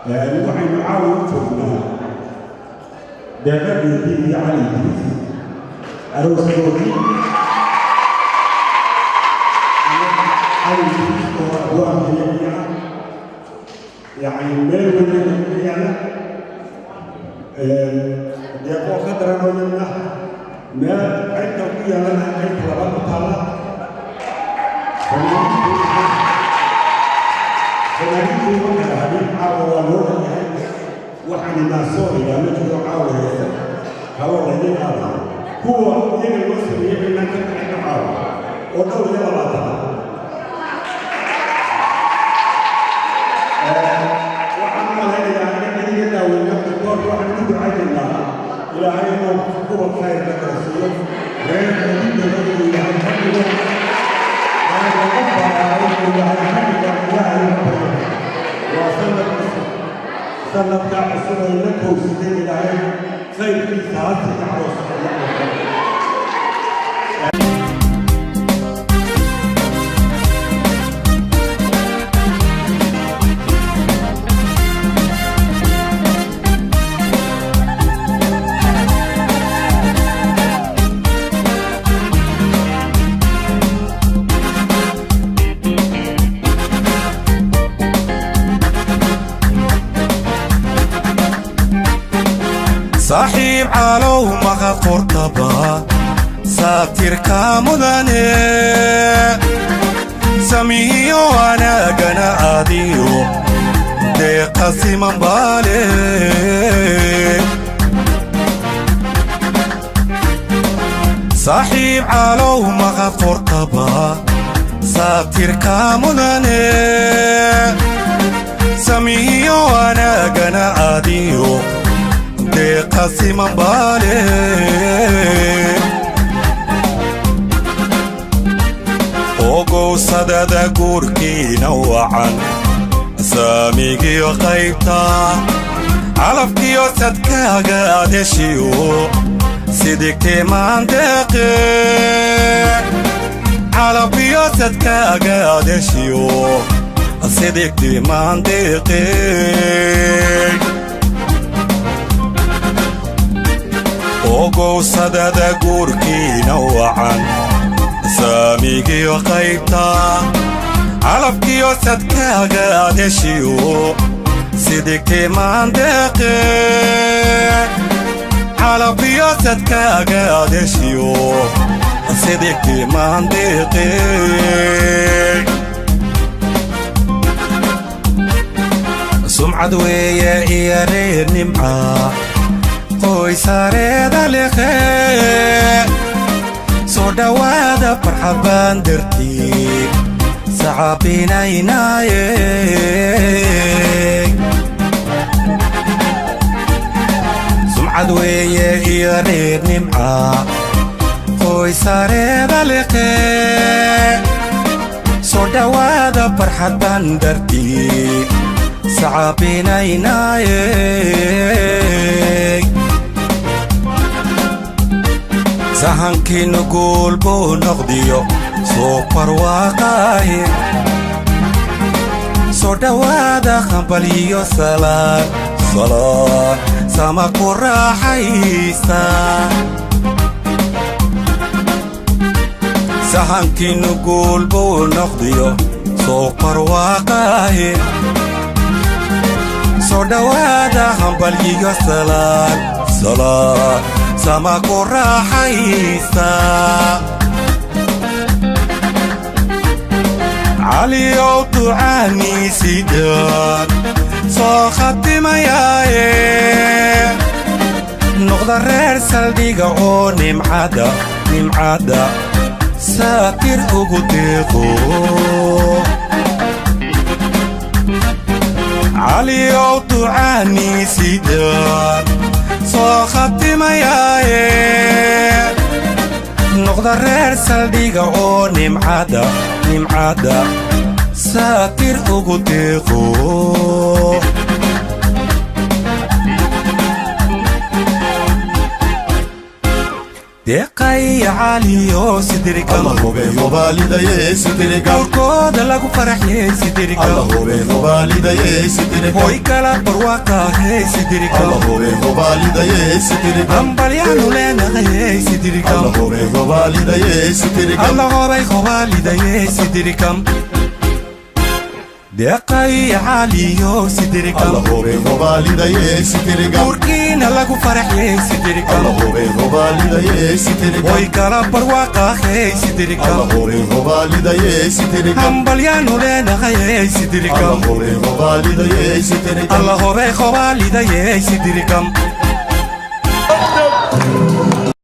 نوعي معاون فوقنا دابا يدي على أروس كودي يعني ميل ولا يعني يقول خطر ولا ما عندنا ويا لنا عند ربنا تعالى فنريد أن هذه عوالون وحنا ناسوري لما تجوا عاوه هو الذي هو يجي المسلم يجي الناس عند عاوه ودور يلا تعالى وعمل هذا يعني كذا ونقول دور واحد من عند الله إلى أن هو خير لك رسول غير من يدعو إلى الحمد صلى بتاع السنة لك وسيدين العين خير في ساعات تعرس صاحب علو مغا قرطبا ساتر كامداني سميه وانا قنا عاديو دي قاسم بالي صاحب علو مغا قرطبا ساتر كامداني سميه وانا قنا عاديو قاسم بالي اوغو صدد غوركي نوعا ساميكي وقيبتا علفكي وصدكا قادشيو سيدكتي منطقي علفكي وصدكا قادشيو سيدكتي منطقي اوغو صدد غوركي نوعا ساميكي وقيبتا علفكي وصدكا قادشيو سيدكتي منطقي علفكي وصدكا قادشيو سيدكتي منطقي سمعة ويا يا رير نمعة qoy sareeda leeqee soo dhawaada farxaban dartii saxaabinaynaaye sumcad weeye iyo reer nimca qoy sareeda leeqee soo dhawaada farxaban dartii saxaabinaynaaye sahankii nuguul buu noqdiyo soo barwaaqaaye soo dhawaada qambaliyo salaan salaan sama ku raaxaysta sahankii nuguul buu noqdiyo soo barwaaqaaye soo dhawaada qambaliyo salaan salaan sama ku raaxaysta caliyow ducaanii sidaan soo khatimayaaye noqda reer saldhiga oo nimcada saatir ugu deeqo caliyow ducaanii sidaan soo khatimayaaye noqda reer saldhiga oo nimcada saatir ugu deeqo deeqa deeqay caaliyo sidirikam الله هو والدي ستركم kooda lagu faraxyay sidirikam الله هو والدي ستركم hoy kala barwaaqahay sidirikam الله هو والدي ستركم ambalyaanu leenahay sidirikam الله هو والدي ستركم الله hobay hobaalidayay sidirikam deeqay caaliyo sidirikam الله هو والدي ستركم urkiina lagu faraxyay sidirikam الله هو والدي ستركم hoy kala barwaaqahay sidirikam الله هو والدي ستركم ambalyaanu leenahay sidirikam الله هو والدي ستركم الله hobay hobaalidayay sidirikam